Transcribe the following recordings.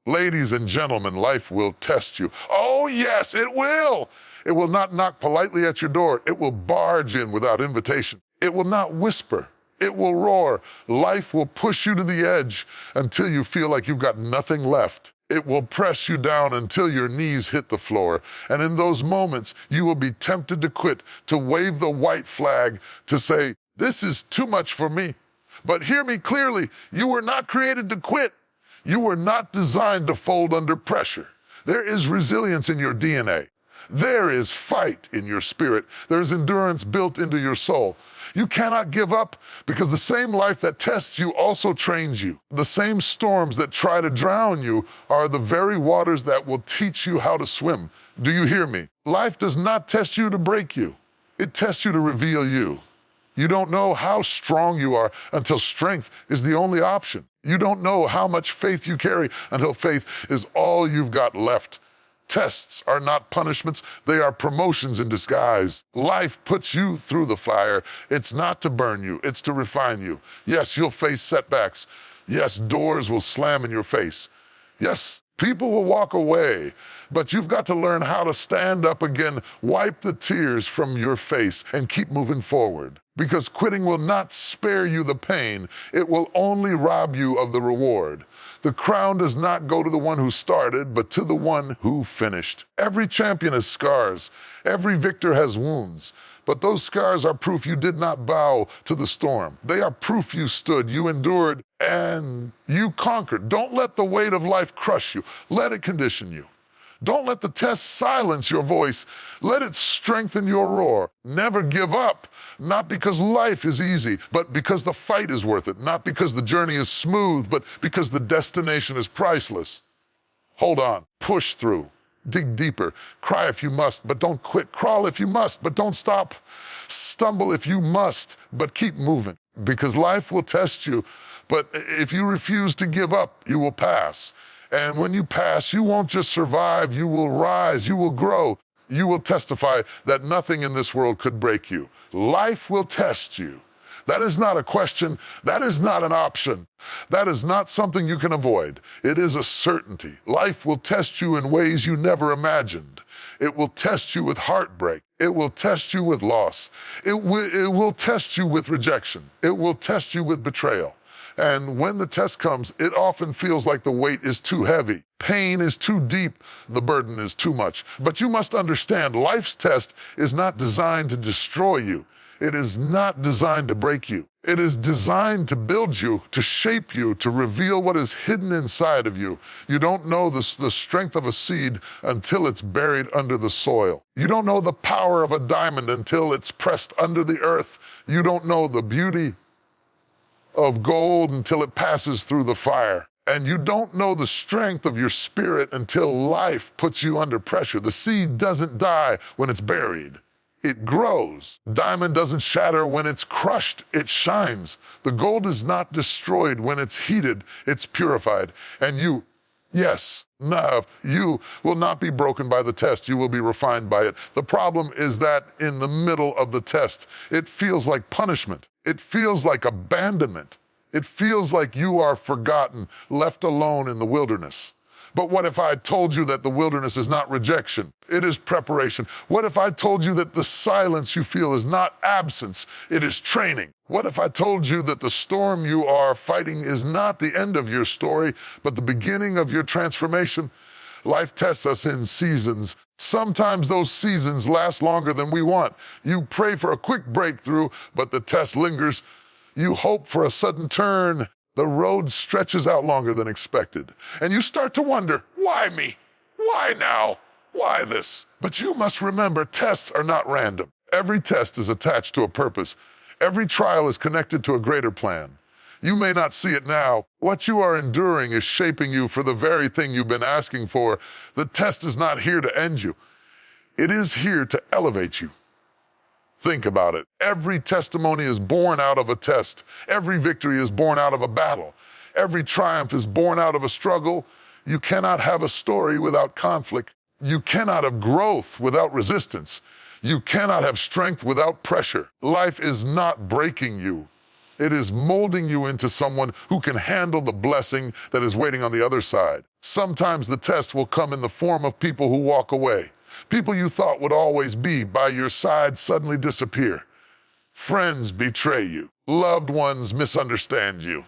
Ladies and gentlemen, life will test you. Oh yes, it will. It will not knock politely at your door. It will barge in without invitation. It will not whisper. It will roar. Life will push you to the edge until you feel like you've got nothing left. It will press you down until your knees hit the floor. And in those moments, you will be tempted to quit, to wave the white flag, to say, this is too much for me. But hear me clearly, you were not created to quit. You were not designed to fold under pressure. There is resilience in your DNA. There is fight in your spirit. There is endurance built into your soul. You cannot give up because the same life that tests you also trains you. The same storms that try to drown you are the very waters that will teach you how to swim. Do you hear me? Life does not test you to break you. It tests you to reveal you. You don't know how strong you are until strength is the only option. You don't know how much faith you carry until faith is all you've got left. Tests are not punishments, they are promotions in disguise. Life puts you through the fire. It's not to burn you, it's to refine you. Yes, you'll face setbacks. Yes, doors will slam in your face. Yes, people will walk away, but you've got to learn how to stand up again, wipe the tears from your face, and keep moving forward. Because quitting will not spare you the pain, it will only rob you of the reward. The crown does not go to the one who started, but to the one who finished. Every champion has scars. Every victor has wounds. But those scars are proof you did not bow to the storm. They are proof you stood, you endured, and you conquered. Don't let the weight of life crush you. Let it condition you. Don't let the test silence your voice. Let it strengthen your roar. Never give up, not because life is easy, but because the fight is worth it. Not because the journey is smooth, but because the destination is priceless. Hold on, push through, dig deeper, cry if you must, but don't quit. Crawl if you must, but don't stop. Stumble if you must, but keep moving. Because life will test you, but if you refuse to give up, you will pass. And when you pass, you won't just survive, you will rise, you will grow. You will testify that nothing in this world could break you. Life will test you. That is not a question. That is not an option. That is not something you can avoid. It is a certainty. Life will test you in ways you never imagined. It will test you with heartbreak. It will test you with loss. It will test you with rejection. It will test you with betrayal. And when the test comes, it often feels like the weight is too heavy. Pain is too deep. The burden is too much. But you must understand, life's test is not designed to destroy you. It is not designed to break you. It is designed to build you, to shape you, to reveal what is hidden inside of you. You don't know the strength of a seed until it's buried under the soil. You don't know the power of a diamond until it's pressed under the earth. You don't know the beauty of gold until it passes through the fire. And you don't know the strength of your spirit until life puts you under pressure. The seed doesn't die when it's buried. It grows. Diamond doesn't shatter when it's crushed, it shines. The gold is not destroyed when it's heated, it's purified. And you will not be broken by the test, you will be refined by it. The problem is that in the middle of the test, it feels like punishment. It feels like abandonment. It feels like you are forgotten, left alone in the wilderness. But what if I told you that the wilderness is not rejection? It is preparation. What if I told you that the silence you feel is not absence, it is training? What if I told you that the storm you are fighting is not the end of your story, but the beginning of your transformation? Life tests us in seasons. Sometimes those seasons last longer than we want. You pray for a quick breakthrough, but the test lingers. You hope for a sudden turn. The road stretches out longer than expected. And you start to wonder, why me? Why now? Why this? But you must remember, tests are not random. Every test is attached to a purpose. Every trial is connected to a greater plan. You may not see it now. What you are enduring is shaping you for the very thing you've been asking for. The test is not here to end you. It is here to elevate you. Think about it. Every testimony is born out of a test. Every victory is born out of a battle. Every triumph is born out of a struggle. You cannot have a story without conflict. You cannot have growth without resistance. You cannot have strength without pressure. Life is not breaking you. It is molding you into someone who can handle the blessing that is waiting on the other side. Sometimes the test will come in the form of people who walk away. People you thought would always be by your side suddenly disappear. Friends betray you. Loved ones misunderstand you.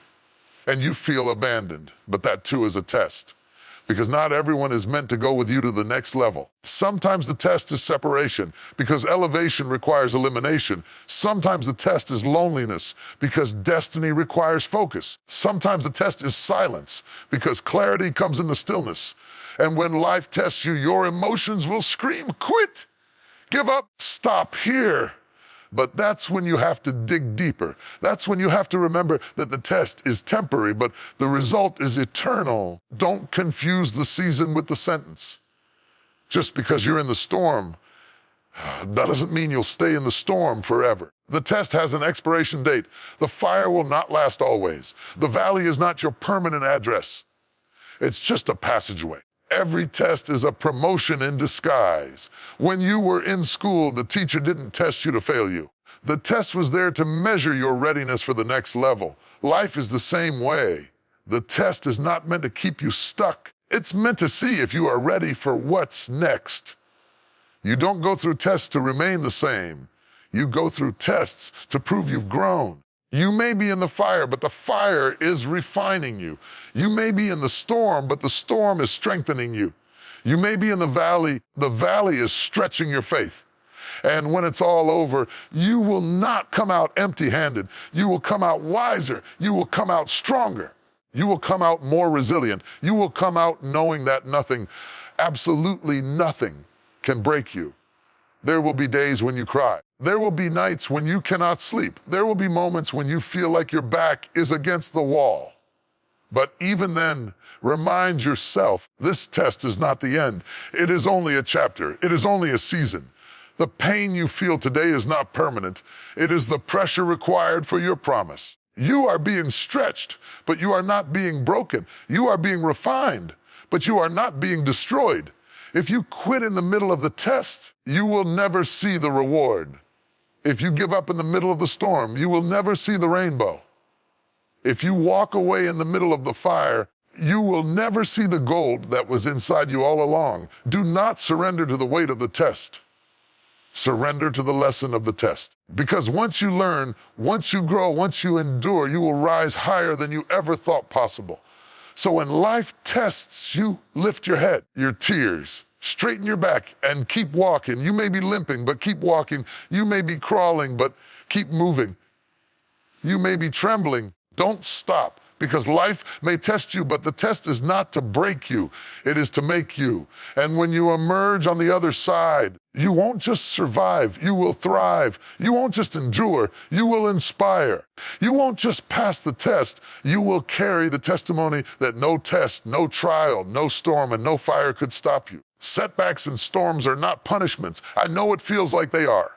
And you feel abandoned. But that too is a test. Because not everyone is meant to go with you to the next level. Sometimes the test is separation, because elevation requires elimination. Sometimes the test is loneliness, because destiny requires focus. Sometimes the test is silence, because clarity comes in the stillness. And when life tests you, your emotions will scream, quit, give up, stop here. But that's when you have to dig deeper. That's when you have to remember that the test is temporary, but the result is eternal. Don't confuse the season with the sentence. Just because you're in the storm, that doesn't mean you'll stay in the storm forever. The test has an expiration date. The fire will not last always. The valley is not your permanent address. It's just a passageway. Every test is a promotion in disguise. When you were in school, the teacher didn't test you to fail you. The test was there to measure your readiness for the next level. Life is the same way. The test is not meant to keep you stuck. It's meant to see if you are ready for what's next. You don't go through tests to remain the same. You go through tests to prove you've grown. You may be in the fire, but the fire is refining you. You may be in the storm, but the storm is strengthening you. You may be in the valley is stretching your faith. And when it's all over, you will not come out empty-handed. You will come out wiser. You will come out stronger. You will come out more resilient. You will come out knowing that nothing, absolutely nothing, can break you. There will be days when you cry. There will be nights when you cannot sleep. There will be moments when you feel like your back is against the wall. But even then, remind yourself, this test is not the end. It is only a chapter. It is only a season. The pain you feel today is not permanent. It is the pressure required for your promise. You are being stretched, but you are not being broken. You are being refined, but you are not being destroyed. If you quit in the middle of the test, you will never see the reward. If you give up in the middle of the storm, you will never see the rainbow. If you walk away in the middle of the fire, you will never see the gold that was inside you all along. Do not surrender to the weight of the test. Surrender to the lesson of the test. Because once you learn, once you grow, once you endure, you will rise higher than you ever thought possible. So when life tests you, lift your head, your tears, straighten your back, and keep walking. You may be limping, but keep walking. You may be crawling, but keep moving. You may be trembling. Don't stop, because life may test you, but the test is not to break you. It is to make you. And when you emerge on the other side, you won't just survive, you will thrive. You won't just endure, you will inspire. You won't just pass the test, you will carry the testimony that no test, no trial, no storm, and no fire could stop you. Setbacks and storms are not punishments. I know it feels like they are.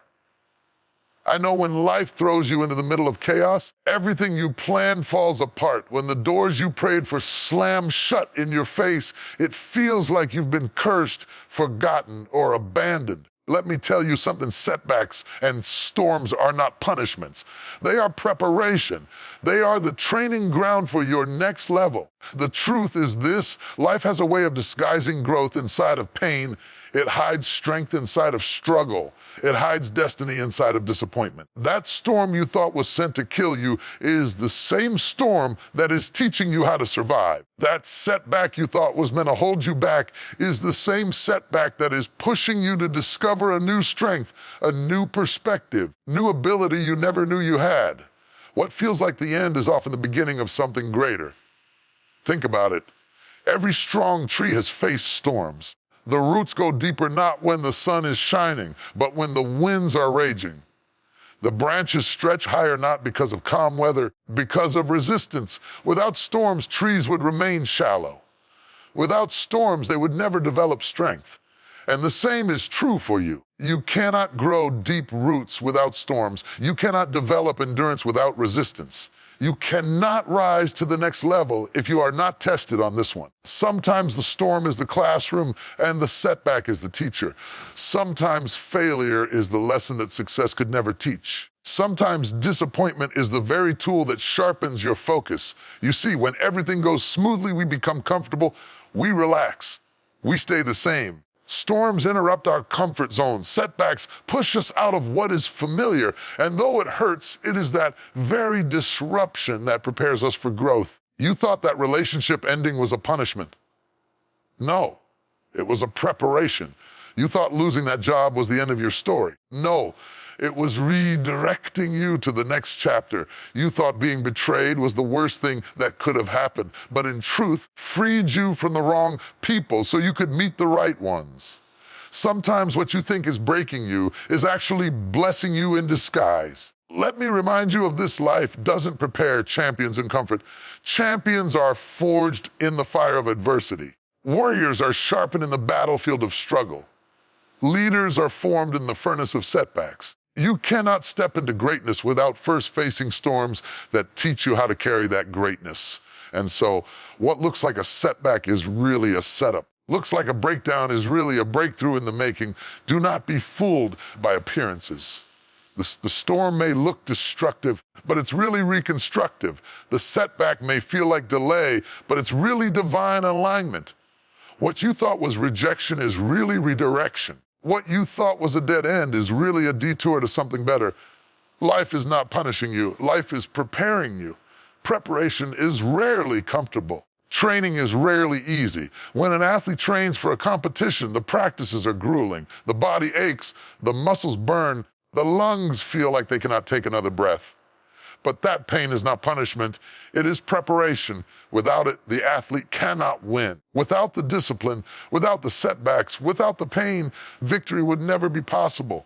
I know when life throws you into the middle of chaos, everything you planned falls apart. When the doors you prayed for slam shut in your face, it feels like you've been cursed, forgotten, or abandoned. Let me tell you something, setbacks and storms are not punishments. They are preparation. They are the training ground for your next level. The truth is this, life has a way of disguising growth inside of pain. It hides strength inside of struggle. It hides destiny inside of disappointment. That storm you thought was sent to kill you is the same storm that is teaching you how to survive. That setback you thought was meant to hold you back is the same setback that is pushing you to discover a new strength, a new perspective, new ability you never knew you had. What feels like the end is often the beginning of something greater. Think about it. Every strong tree has faced storms. The roots go deeper not when the sun is shining, but when the winds are raging. The branches stretch higher not because of calm weather, because of resistance. Without storms, trees would remain shallow. Without storms, they would never develop strength. And the same is true for you. You cannot grow deep roots without storms. You cannot develop endurance without resistance. You cannot rise to the next level if you are not tested on this one. Sometimes the storm is the classroom and the setback is the teacher. Sometimes failure is the lesson that success could never teach. Sometimes disappointment is the very tool that sharpens your focus. You see, when everything goes smoothly, we become comfortable, we relax, we stay the same. Storms interrupt our comfort zone. Setbacks push us out of what is familiar. And though it hurts, it is that very disruption that prepares us for growth. You thought that relationship ending was a punishment. No, it was a preparation. You thought losing that job was the end of your story. No, it was redirecting you to the next chapter. You thought being betrayed was the worst thing that could have happened, but in truth, freed you from the wrong people so you could meet the right ones. Sometimes what you think is breaking you is actually blessing you in disguise. Let me remind you of this: life doesn't prepare champions in comfort. Champions are forged in the fire of adversity. Warriors are sharpened in the battlefield of struggle. Leaders are formed in the furnace of setbacks. You cannot step into greatness without first facing storms that teach you how to carry that greatness. And so what looks like a setback is really a setup. Looks like a breakdown is really a breakthrough in the making. Do not be fooled by appearances. The storm may look destructive, but it's really reconstructive. The setback may feel like delay, but it's really divine alignment. What you thought was rejection is really redirection. What you thought was a dead end is really a detour to something better. Life is not punishing you. Life is preparing you. Preparation is rarely comfortable. Training is rarely easy. When an athlete trains for a competition, the practices are grueling. The body aches, the muscles burn, the lungs feel like they cannot take another breath. But that pain is not punishment, it is preparation. Without it, the athlete cannot win. Without the discipline, without the setbacks, without the pain, victory would never be possible.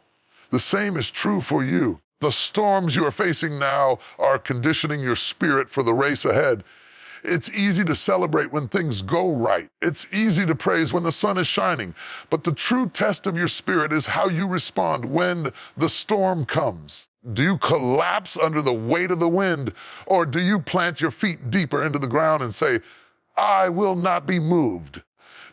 The same is true for you. The storms you are facing now are conditioning your spirit for the race ahead. It's easy to celebrate when things go right. It's easy to praise when the sun is shining. But the true test of your spirit is how you respond when the storm comes. Do you collapse under the weight of the wind, or do you plant your feet deeper into the ground and say, I will not be moved?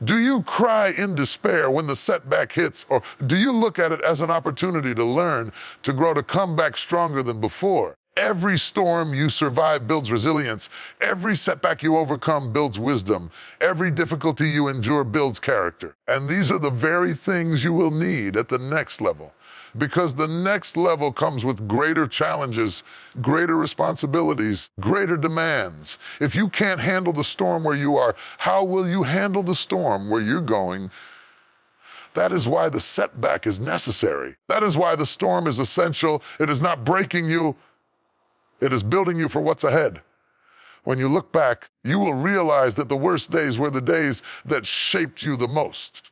Do you cry in despair when the setback hits, or do you look at it as an opportunity to learn, to grow, to come back stronger than before? Every storm you survive builds resilience. Every setback you overcome builds wisdom. Every difficulty you endure builds character. And these are the very things you will need at the next level. Because the next level comes with greater challenges, greater responsibilities, greater demands. If you can't handle the storm where you are, how will you handle the storm where you're going? That is why the setback is necessary. That is why the storm is essential. It is not breaking you. It is building you for what's ahead. When you look back, you will realize that the worst days were the days that shaped you the most.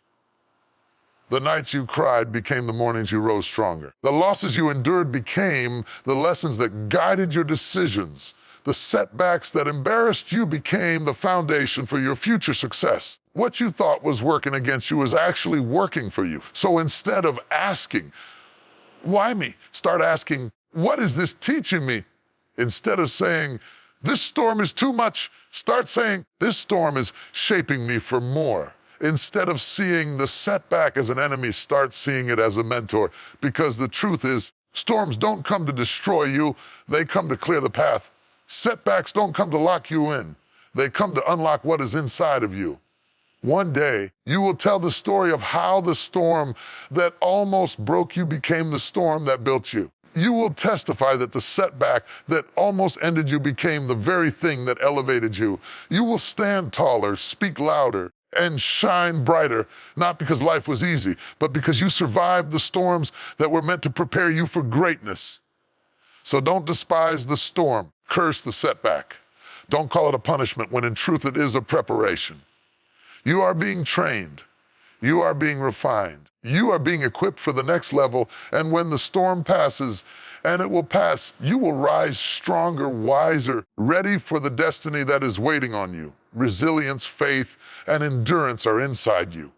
The nights you cried became the mornings you rose stronger. The losses you endured became the lessons that guided your decisions. The setbacks that embarrassed you became the foundation for your future success. What you thought was working against you was actually working for you. So instead of asking, why me? Start asking, what is this teaching me? Instead of saying, this storm is too much, start saying, this storm is shaping me for more. Instead of seeing the setback as an enemy, start seeing it as a mentor. Because the truth is, storms don't come to destroy you, they come to clear the path. Setbacks don't come to lock you in, they come to unlock what is inside of you. One day, you will tell the story of how the storm that almost broke you became the storm that built you. You will testify that the setback that almost ended you became the very thing that elevated you. You will stand taller, speak louder, and shine brighter, not because life was easy, but because you survived the storms that were meant to prepare you for greatness. So don't despise the storm, curse the setback. Don't call it a punishment when in truth it is a preparation. You are being trained. You are being refined. You are being equipped for the next level, and when the storm passes, and it will pass, you will rise stronger, wiser, ready for the destiny that is waiting on you. Resilience, faith, and endurance are inside you.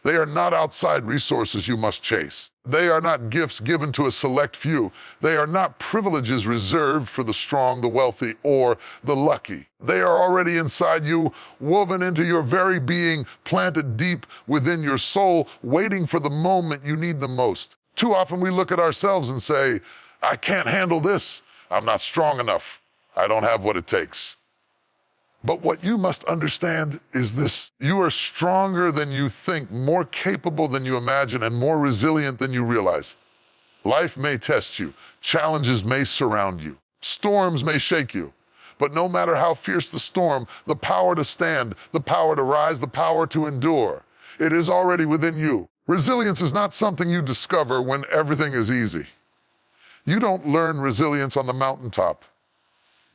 They are not outside resources you must chase. They are not gifts given to a select few. They are not privileges reserved for the strong, the wealthy, or the lucky. They are already inside you, woven into your very being, planted deep within your soul, waiting for the moment you need them most. Too often we look at ourselves and say, I can't handle this. I'm not strong enough. I don't have what it takes. But what you must understand is this: you are stronger than you think, more capable than you imagine, and more resilient than you realize. Life may test you, challenges may surround you, storms may shake you. But no matter how fierce the storm, the power to stand, the power to rise, the power to endure, it is already within you. Resilience is not something you discover when everything is easy. You don't learn resilience on the mountaintop.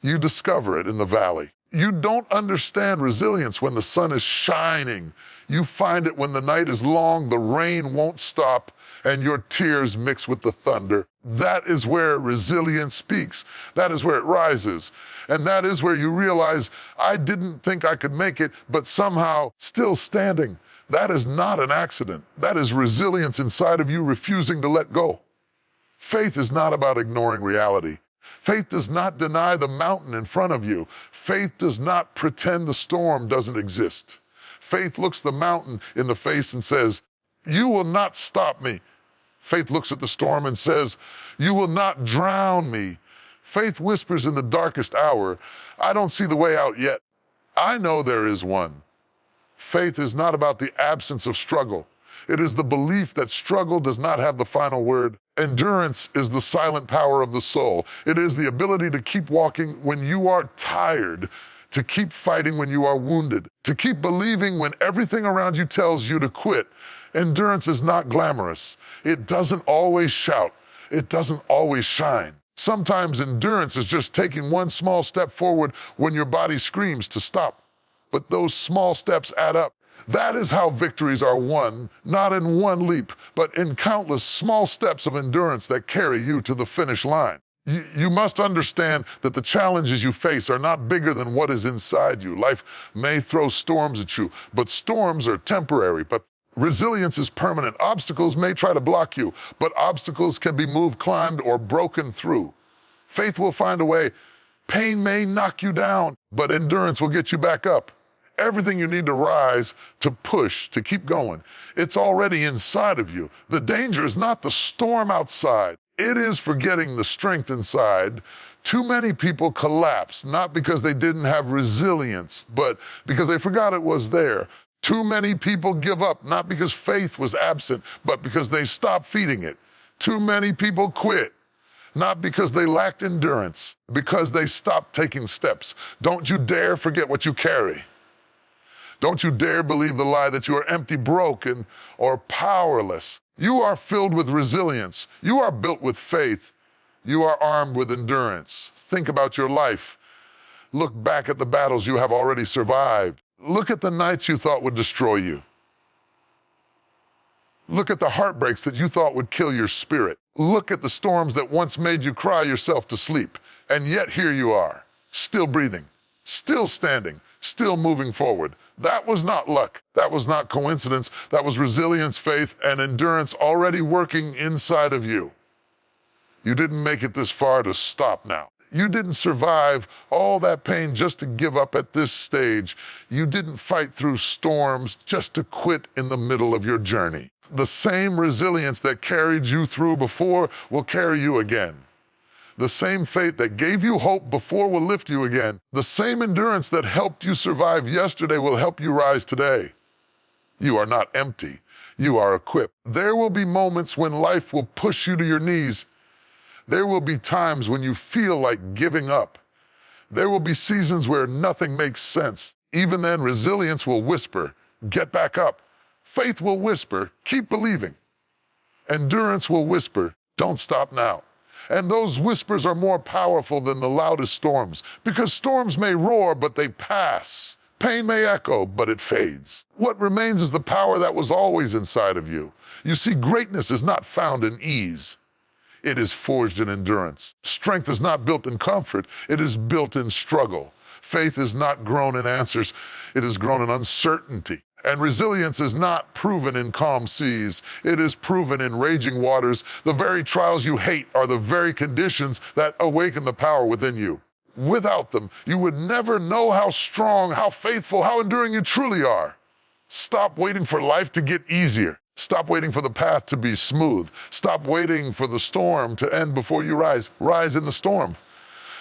You discover it in the valley. You don't understand resilience when the sun is shining. You find it when the night is long, the rain won't stop, and your tears mix with the thunder. That is where resilience speaks. That is where it rises. And that is where you realize, I didn't think I could make it, but somehow still standing. That is not an accident. That is resilience inside of you refusing to let go. Faith is not about ignoring reality. Faith does not deny the mountain in front of you. Faith does not pretend the storm doesn't exist. Faith looks the mountain in the face and says, you will not stop me. Faith looks at the storm and says, you will not drown me. Faith whispers in the darkest hour, I don't see the way out yet. I know there is one. Faith is not about the absence of struggle. It is the belief that struggle does not have the final word. Endurance is the silent power of the soul. It is the ability to keep walking when you are tired, to keep fighting when you are wounded, to keep believing when everything around you tells you to quit. Endurance is not glamorous. It doesn't always shout. It doesn't always shine. Sometimes endurance is just taking one small step forward when your body screams to stop. But those small steps add up. That is how victories are won, not in one leap, but in countless small steps of endurance that carry you to the finish line. You must understand that the challenges you face are not bigger than what is inside you. Life may throw storms at you, but storms are temporary. But resilience is permanent. Obstacles may try to block you, but obstacles can be moved, climbed, or broken through. Faith will find a way. Pain may knock you down, but endurance will get you back up. Everything you need to rise, to push, to keep going, it's already inside of you. The danger is not the storm outside. It is forgetting the strength inside. Too many people collapse, not because they didn't have resilience, but because they forgot it was there. Too many people give up, not because faith was absent, but because they stopped feeding it. Too many people quit, not because they lacked endurance, because they stopped taking steps. Don't you dare forget what you carry. Don't you dare believe the lie that you are empty, broken, or powerless. You are filled with resilience. You are built with faith. You are armed with endurance. Think about your life. Look back at the battles you have already survived. Look at the nights you thought would destroy you. Look at the heartbreaks that you thought would kill your spirit. Look at the storms that once made you cry yourself to sleep. And yet here you are, still breathing, still standing, still moving forward. That was not luck. That was not coincidence. That was resilience, faith, and endurance already working inside of you. You didn't make it this far to stop now. You didn't survive all that pain just to give up at this stage. You didn't fight through storms just to quit in the middle of your journey. The same resilience that carried you through before will carry you again. The same faith that gave you hope before will lift you again. The same endurance that helped you survive yesterday will help you rise today. You are not empty. You are equipped. There will be moments when life will push you to your knees. There will be times when you feel like giving up. There will be seasons where nothing makes sense. Even then, resilience will whisper, get back up. Faith will whisper, keep believing. Endurance will whisper, don't stop now. And those whispers are more powerful than the loudest storms, because storms may roar, but they pass. Pain may echo, but it fades. What remains is the power that was always inside of you. You see, greatness is not found in ease. It is forged in endurance. Strength is not built in comfort. It is built in struggle. Faith is not grown in answers. It is grown in uncertainty. And resilience is not proven in calm seas. It is proven in raging waters. The very trials you hate are the very conditions that awaken the power within you. Without them, you would never know how strong, how faithful, how enduring you truly are. Stop waiting for life to get easier. Stop waiting for the path to be smooth. Stop waiting for the storm to end before you rise. Rise in the storm.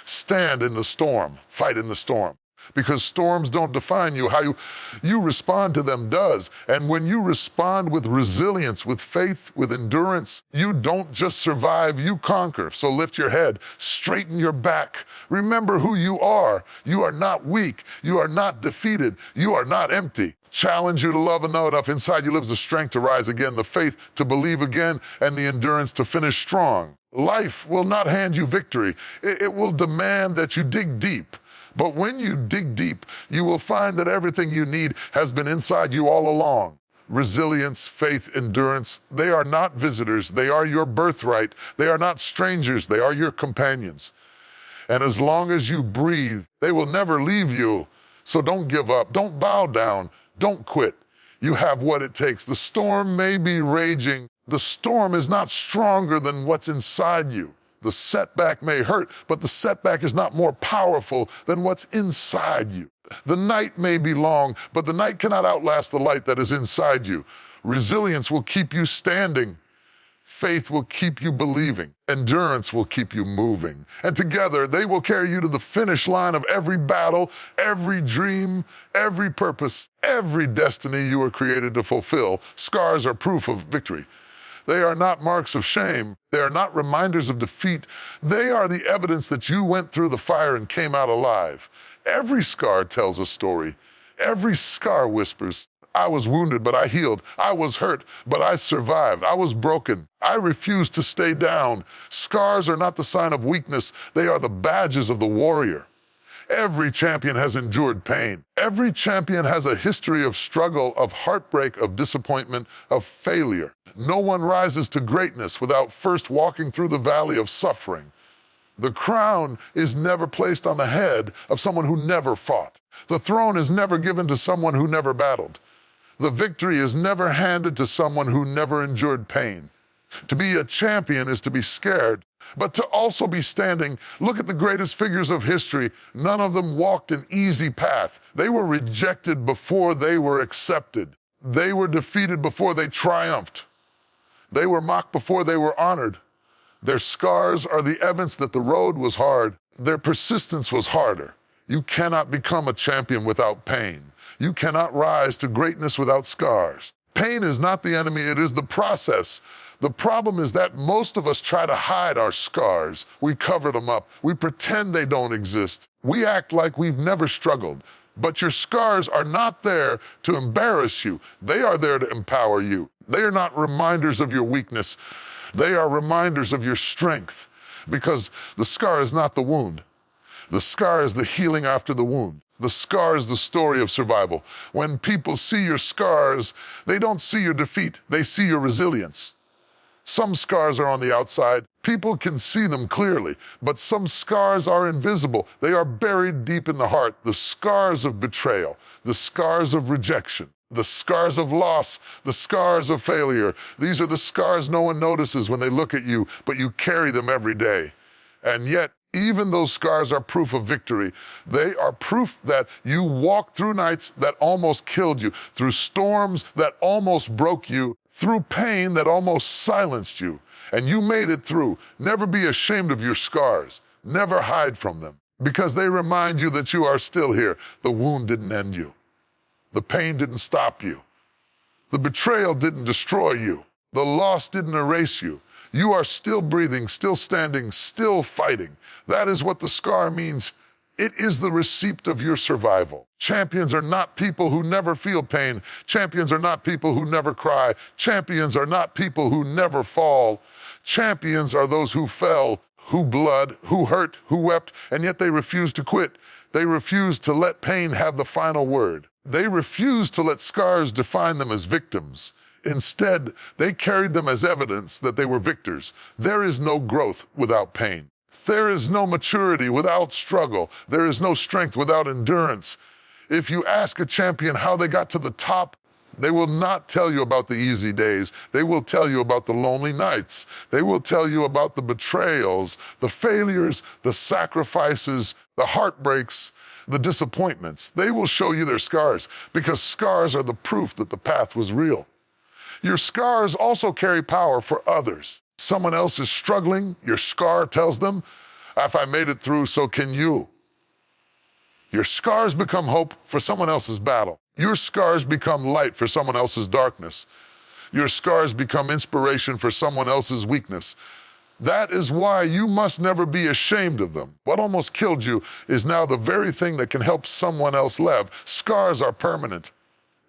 Stand in the storm. Fight in the storm. Because storms don't define you. How you respond to them does. And when you respond with resilience, with faith, with endurance, you don't just survive, you conquer. So lift your head, straighten your back. Remember who you are. You are not weak. You are not defeated. You are not empty. Challenge you to love and know enough. Inside you lives the strength to rise again, the faith to believe again, and the endurance to finish strong. Life will not hand you victory. It will demand that you dig deep. But when you dig deep, you will find that everything you need has been inside you all along. Resilience, faith, endurance, they are not visitors. They are your birthright. They are not strangers. They are your companions. And as long as you breathe, they will never leave you. So don't give up. Don't bow down. Don't quit. You have what it takes. The storm may be raging. The storm is not stronger than what's inside you. The setback may hurt, but the setback is not more powerful than what's inside you. The night may be long, but the night cannot outlast the light that is inside you. Resilience will keep you standing. Faith will keep you believing. Endurance will keep you moving. And together, they will carry you to the finish line of every battle, every dream, every purpose, every destiny you were created to fulfill. Scars are proof of victory. They are not marks of shame. They are not reminders of defeat. They are the evidence that you went through the fire and came out alive. Every scar tells a story. Every scar whispers, I was wounded, but I healed. I was hurt, but I survived. I was broken. I refused to stay down. Scars are not the sign of weakness. They are the badges of the warrior. Every champion has endured pain. Every champion has a history of struggle, of heartbreak, of disappointment, of failure. No one rises to greatness without first walking through the valley of suffering. The crown is never placed on the head of someone who never fought. The throne is never given to someone who never battled. The victory is never handed to someone who never endured pain. To be a champion is to be scared, but to also be standing. Look at the greatest figures of history. None of them walked an easy path. They were rejected before they were accepted. They were defeated before they triumphed. They were mocked before they were honored. Their scars are the evidence that the road was hard. Their persistence was harder. You cannot become a champion without pain. You cannot rise to greatness without scars. Pain is not the enemy, it is the process. The problem is that most of us try to hide our scars. We cover them up. We pretend they don't exist. We act like we've never struggled. But your scars are not there to embarrass you. They are there to empower you. They are not reminders of your weakness. They are reminders of your strength. Because the scar is not the wound. The scar is the healing after the wound. The scar is the story of survival. When people see your scars, they don't see your defeat. They see your resilience. Some scars are on the outside. People can see them clearly, but some scars are invisible. They are buried deep in the heart. The scars of betrayal, the scars of rejection, the scars of loss, the scars of failure. These are the scars no one notices when they look at you, but you carry them every day. And yet, even those scars are proof of victory. They are proof that you walked through nights that almost killed you, through storms that almost broke you, through pain that almost silenced you, and you made it through. Never be ashamed of your scars. Never hide from them, because they remind you that you are still here. The wound didn't end you. The pain didn't stop you. The betrayal didn't destroy you. The loss didn't erase you. You are still breathing, still standing, still fighting. That is what the scar means. It is the receipt of your survival. Champions are not people who never feel pain. Champions are not people who never cry. Champions are not people who never fall. Champions are those who fell, who bled, who hurt, who wept, and yet they refused to quit. They refused to let pain have the final word. They refused to let scars define them as victims. Instead, they carried them as evidence that they were victors. There is no growth without pain. There is no maturity without struggle. There is no strength without endurance. If you ask a champion how they got to the top, they will not tell you about the easy days. They will tell you about the lonely nights. They will tell you about the betrayals, the failures, the sacrifices, the heartbreaks, the disappointments. They will show you their scars, because scars are the proof that the path was real. Your scars also carry power for others. Someone else is struggling, your scar tells them, if I made it through, so can you. Your scars become hope for someone else's battle. Your scars become light for someone else's darkness. Your scars become inspiration for someone else's weakness. That is why you must never be ashamed of them. What almost killed you is now the very thing that can help someone else live. Scars are permanent.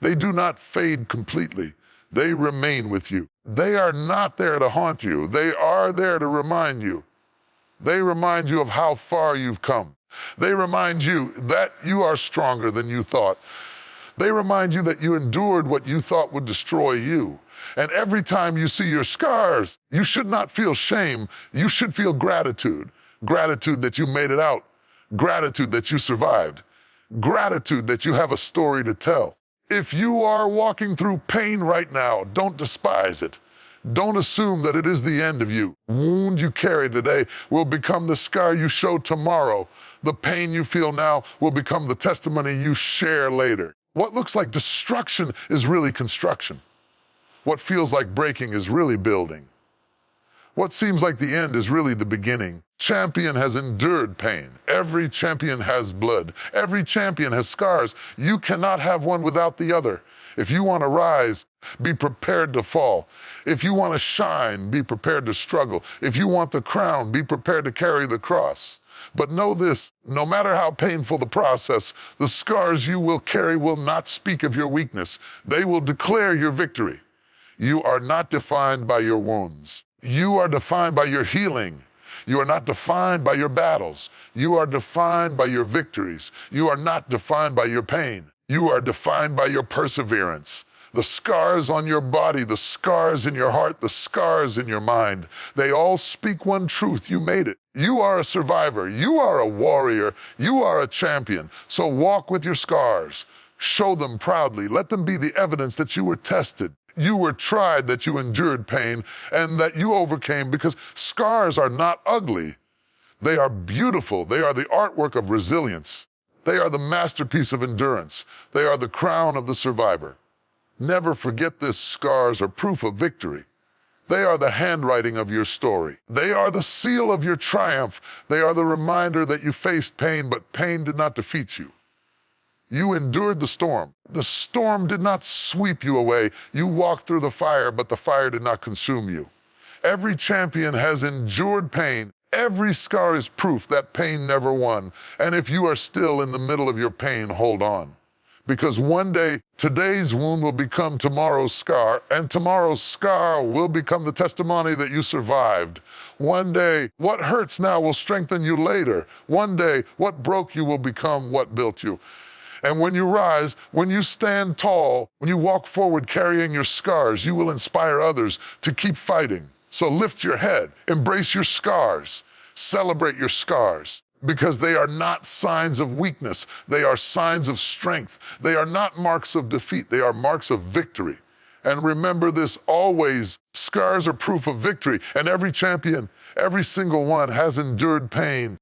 They do not fade completely. They remain with you. They are not there to haunt you. They are there to remind you. They remind you of how far you've come. They remind you that you are stronger than you thought. They remind you that you endured what you thought would destroy you. And every time you see your scars, you should not feel shame. You should feel gratitude. Gratitude that you made it out. Gratitude that you survived. Gratitude that you have a story to tell. If you are walking through pain right now, don't despise it. Don't assume that it is the end of you. The wound you carry today will become the scar you show tomorrow. The pain you feel now will become the testimony you share later. What looks like destruction is really construction. What feels like breaking is really building. What seems like the end is really the beginning. Champion has endured pain. Every champion has blood. Every champion has scars. You cannot have one without the other. If you want to rise, be prepared to fall. If you want to shine, be prepared to struggle. If you want the crown, be prepared to carry the cross. But know this, no matter how painful the process, the scars you will carry will not speak of your weakness. They will declare your victory. You are not defined by your wounds. You are defined by your healing. You are not defined by your battles. You are defined by your victories. You are not defined by your pain. You are defined by your perseverance. The scars on your body, the scars in your heart, the scars in your mind, they all speak one truth: you made it. You are a survivor. You are a warrior. You are a champion. So walk with your scars. Show them proudly. Let them be the evidence that you were tested. You were tried, that you endured pain, and that you overcame, because scars are not ugly. They are beautiful. They are the artwork of resilience. They are the masterpiece of endurance. They are the crown of the survivor. Never forget this: scars are proof of victory. They are the handwriting of your story. They are the seal of your triumph. They are the reminder that you faced pain, but pain did not defeat you. You endured the storm. The storm did not sweep you away. You walked through the fire, but the fire did not consume you. Every champion has endured pain. Every scar is proof that pain never won. And if you are still in the middle of your pain, hold on. Because one day, today's wound will become tomorrow's scar, and tomorrow's scar will become the testimony that you survived. One day, what hurts now will strengthen you later. One day, what broke you will become what built you. And when you rise, when you stand tall, when you walk forward carrying your scars, you will inspire others to keep fighting. So lift your head, embrace your scars, celebrate your scars, because they are not signs of weakness. They are signs of strength. They are not marks of defeat. They are marks of victory. And remember this always: scars are proof of victory. And every champion, every single one, has endured pain.